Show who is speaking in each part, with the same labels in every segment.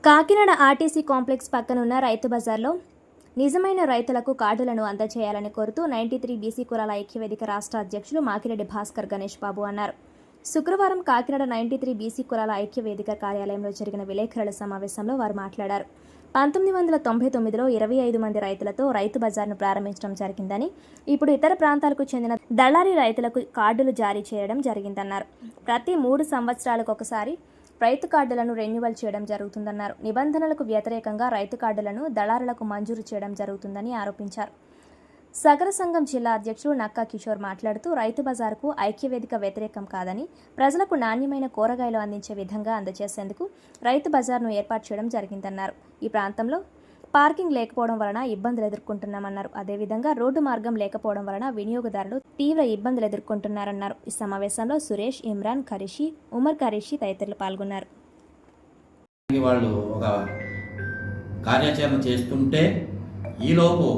Speaker 1: Kakinada RTC complex పక్కనున్న రైతు బజార్లో నిజమైన రైతులకు కార్డులను అందజేయాలని కోరుతూ 93 బీసీ కులాల ఐక్యవేదిక రాష్ట్ర అధ్యక్షులు మాకిరెడ్డి భాస్కర్ గణేష్ బాబు అన్నారు. శుక్రవారం కాకినాడ 93 బీసీ కులాల ఐక్యవేదిక కార్యాలయంలో జరిగిన విలేకరుల సమావేశంలో వారు మాట్లాడారు. 1999లో 25 మంది రైతులతో రైతు బజార్ను ప్రారంభించడం జరిగిందని, ఇప్పుడు ఇతర ప్రాంతాలకు చెందిన దళారీ రైతులకు కార్డులు జారీ చేయడం జరిగిందన్నారు. ప్రతి 3 సంవత్సరాలకు ఒకసారి రైతు కార్డులను రెన్యువల్ చేయడం జరుగుతుందన్నారు. నిబంధనలకు వ్యతిరేకంగా రైతు కార్డులను దళారులకు మంజూరు చేయడం జరుగుతుందని ఆరోపించారు. సగర సంఘం జిల్లా అధ్యక్షుడు నక్కా కిషోర్ మాట్లాడుతూ రైతు బజారుకు ఐక్యవేదిక వ్యతిరేకం కాదని, ప్రజలకు నాణ్యమైన కూరగాయలు అందించే విధంగా అందజేసేందుకు రైతు బజార్ను ఏర్పాటు చేయడం జరిగిందన్నారు. ఈ ప్రాంతంలో పార్కింగ్ లేకపోవడం వలన ఇబ్బందులు ఎదుర్కొంటున్నామన్నారు. అదేవిధంగా రోడ్డు మార్గం లేకపోవడం వలన వినియోగదారులు తీవ్ర ఇబ్బందులు ఎదుర్కొంటున్నారన్నారు. ఈ సమావేశంలో సురేష్, ఇమ్రాన్, ఖరీషి, ఉమర్ ఖరీషి తదితరులు పాల్గొన్నారు.
Speaker 2: వాళ్ళు ఒక కార్యాచరణ చేస్తుంటే ఈలోపు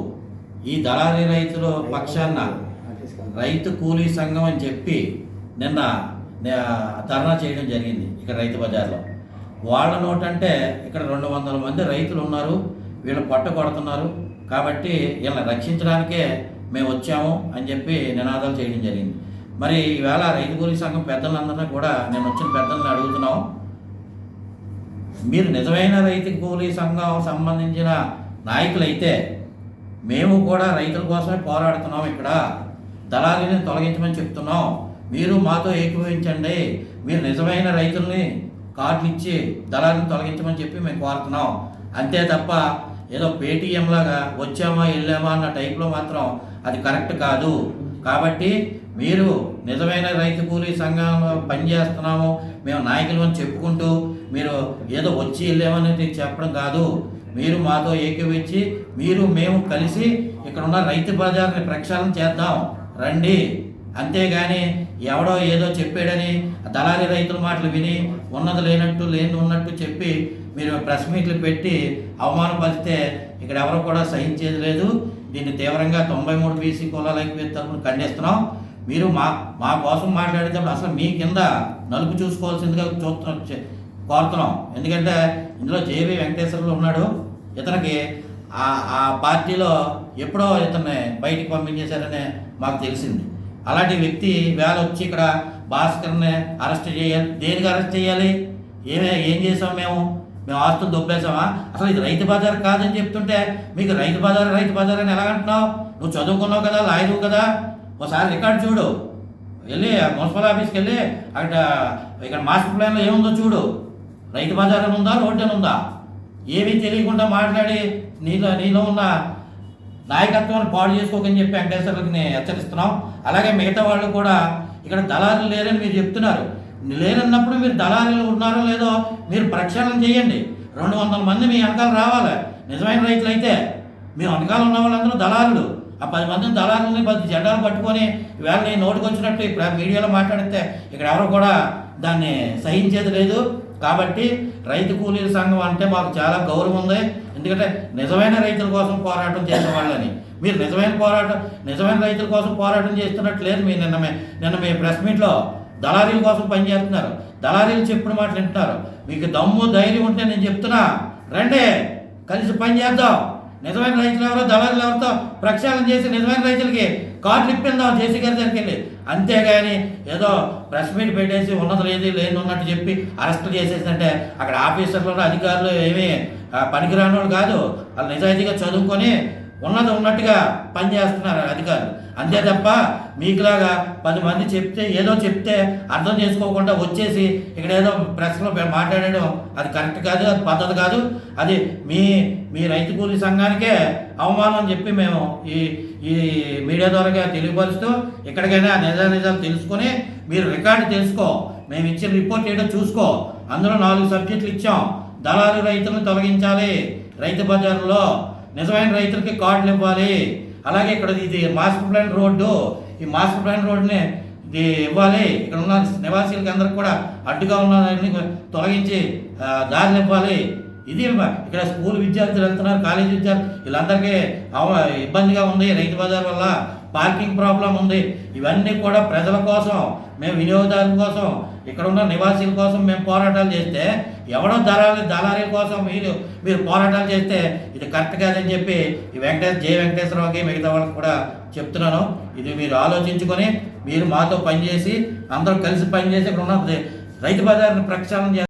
Speaker 2: ఈ దళారీ రైతుల పక్షాన రైతు కూలీ సంఘం అని చెప్పి నిన్న ధర్నా చేయడం జరిగింది. ఇక్కడ రైతు బజార్లో వాళ్ళ నోటంటే ఇక్కడ 200 మంది రైతులు ఉన్నారు, వీళ్ళు పొట్ట కొడుతున్నారు కాబట్టి వీళ్ళని రక్షించడానికే మేము వచ్చాము అని చెప్పి నినాదాలు చేయడం జరిగింది. మరి ఈవేళ రైతు కూలీ సంఘం పెద్దలందరినీ కూడా నేను వచ్చిన పెద్దలను అడుగుతున్నాం, మీరు నిజమైన రైతు కూలీ సంఘం సంబంధించిన నాయకులైతే మేము కూడా రైతుల కోసమే పోరాడుతున్నాం, ఇక్కడ దళారీని తొలగించమని చెప్తున్నాం, మీరు మాతో ఏకీభవించండి, మీరు నిజమైన రైతుల్ని కార్డులు ఇచ్చి దళారీని తొలగించమని చెప్పి మేము కోరుతున్నాం. అంతే తప్ప ఏదో పేటీఎం లాగా వచ్చామా వెళ్ళామా అన్న టైప్లో మాత్రం అది కరెక్ట్ కాదు. కాబట్టి మీరు నిజమైన రైతు కూలీ సంఘంలో పనిచేస్తున్నాము, మేము నాయకులు అని చెప్పుకుంటూ మీరు ఏదో వచ్చి వెళ్ళామని చెప్పడం కాదు, మీరు మాతో ఏకీభవించి మీరు మేము కలిసి ఇక్కడ ఉన్న రైతు బజార్ని ప్రక్షాళన చేద్దాం రండి. అంతేగాని ఎవడో ఏదో చెప్పాడని దళారీ రైతుల మాటలు విని ఉన్నది లేనట్టు లేని ఉన్నట్టు చెప్పి మీరు ప్రెస్ మీట్లు పెట్టి అవమానపరిస్తే ఇక్కడ ఎవరు కూడా సహించేది లేదు. దీన్ని తీవ్రంగా 93 బీసీ కులాల ఐక్యవేదిక తరఫున ఖండిస్తున్నాం. మీరు మా కోసం మాట్లాడేటప్పుడు అసలు మీ కింద నలుపు చూసుకోవాల్సిందిగా కోరుతున్నాం. ఎందుకంటే ఇందులో జేవి వెంకటేశ్వర్లు ఉన్నాడు, ఇతనికి ఆ పార్టీలో ఎప్పుడో ఇతన్ని బయటికి పంపించేశారని మాకు తెలిసింది. అలాంటి వ్యక్తి వేళ వచ్చి ఇక్కడ భాస్కర్ని అరెస్ట్ చేయాలి. దేనికి అరెస్ట్ చేయాలి? ఏం చేసాం మేము ఆస్తులు దొబ్బేసామా? అసలు ఇది రైతు బజార్ కాదని చెప్తుంటే మీకు రైతు బజార్ అని ఎలాగంటున్నావు? నువ్వు చదువుకున్నావు కదా, లాయరు కదా, ఒకసారి రికార్డు చూడు, వెళ్ళి మున్సిపల్ ఆఫీస్కి వెళ్ళి అక్కడ ఇక్కడ మాస్టర్ ప్లాన్లో ఏముందో చూడు. రైతు బజార్ అని ఉందా, రోడ్డు అని ఉందా? ఏమీ తెలియకుండా మాట్లాడి నీలో ఉన్న నాయకత్వాన్ని పాడు చేసుకోకని చెప్పి వెంకటేశ్వర్లకి నేను హెచ్చరిస్తున్నాం. అలాగే మిగతా వాళ్ళు కూడా ఇక్కడ దళారులు లేరని మీరు చెప్తున్నారు. లేరన్నప్పుడు మీరు దళారులు ఉన్నారో లేదో మీరు ప్రక్షాళన చేయండి. 200 మంది మీ వెనకాల రావాలి. నిజమైన రైతులు అయితే మీ వెనకాల ఉన్న వాళ్ళందరూ దళారులు. ఆ 10 మందిని దళారులని 10 జెండాలు పట్టుకొని వేళ నోటుకు వచ్చినట్టు ఇక్కడ మీడియాలో మాట్లాడితే ఇక్కడ ఎవరు కూడా దాన్ని సహించేది లేదు. కాబట్టి రైతు కూలీల సంఘం అంటే మాకు చాలా గౌరవం ఉంది. ఎందుకంటే నిజమైన రైతుల కోసం పోరాటం చేసే వాళ్ళని మీరు నిజమైన రైతుల కోసం పోరాటం చేస్తున్నట్టు లేదు. మీరు నిన్న మీ ప్రెస్ మీట్లో దళారీల కోసం పనిచేస్తున్నారు, దళారీలు చెప్పిన మాటలు వింటున్నారు. మీకు దమ్ము ధైర్యం ఉంటే నేను చెప్తున్నా, రండి కలిసి పని చేద్దాం. నిజమైన రైతులు ఎవరో దళారీలు ఎవరితో ప్రక్షాళన చేసి నిజమైన రైతులకి కార్డులు ఇప్పిందాం జేసీ గారి దగ్గరికి వెళ్ళి. అంతేగాని ఏదో ప్రెస్ మీట్ పెట్టేసి ఉన్నది లేదు లేని ఉన్నట్టు చెప్పి అరెస్టులు చేసేసిందంటే అక్కడ ఆఫీసర్లు అధికారులు ఏమీ పనికిరాని వాళ్ళు కాదు. వాళ్ళు నిజాయితీగా చదువుకొని ఉన్నది ఉన్నట్టుగా పనిచేస్తున్నారు అధికారులు. అంతే తప్ప మీకులాగా 10 మంది చెప్తే అర్థం చేసుకోకుండా వచ్చేసి ఇక్కడ ఏదో ప్రెస్లో మాట్లాడడం అది కరెక్ట్ కాదు, అది పద్ధతి కాదు. అది మీ రైతు కూలీ సంఘానికే అవమానం అని చెప్పి మేము ఈ మీడియా ద్వారా తెలియపరుస్తూ ఇక్కడికైనా నిజాలు తెలుసుకొని మీరు రికార్డు తెలుసుకో, మేము ఇచ్చిన రిపోర్ట్ ఏదో చూసుకో. అందులో 4 సబ్జెక్టులు ఇచ్చాం. దళారు రైతులను తొలగించాలి, రైతు బజార్లో నిజమైన రైతులకి కార్డులు ఇవ్వాలి. అలాగే ఇక్కడ ఇది మాస్టర్ ప్లాన్ రోడ్డు, ఈ మాస్టర్ ప్లాన్ రోడ్డుని ఇది ఇవ్వాలి. ఇక్కడ ఉన్న నివాసీలకి అందరికి కూడా అడ్డుగా ఉన్నదాన్ని తొలగించి దారిని ఇవ్వాలి. ఇది ఇక్కడ స్కూల్ విద్యార్థులు వెళ్తున్నారు, కాలేజీ విద్యార్థులు, వీళ్ళందరికీ ఇబ్బందిగా ఉంది రైతు బజార్ వల్ల. పార్కింగ్ ప్రాబ్లం ఉంది. ఇవన్నీ కూడా ప్రజల కోసం, మేము వినియోగదారుల కోసం ఇక్కడ ఉన్న నివాసీల కోసం మేము పోరాటాలు చేస్తే ఎవడో దళారీల కోసం మీరు పోరాటాలు చేస్తే ఇది కరెక్ట్ కాదని చెప్పి ఈ వెంకటేశ్వరరావుకి మిగతా వాళ్ళకి కూడా చెప్తున్నాను. ఇది మీరు ఆలోచించుకొని మీరు మాతో పనిచేసి అందరూ కలిసి పనిచేసి ఇక్కడ ఉన్న రైతు బజార్ని ప్రక్షాళన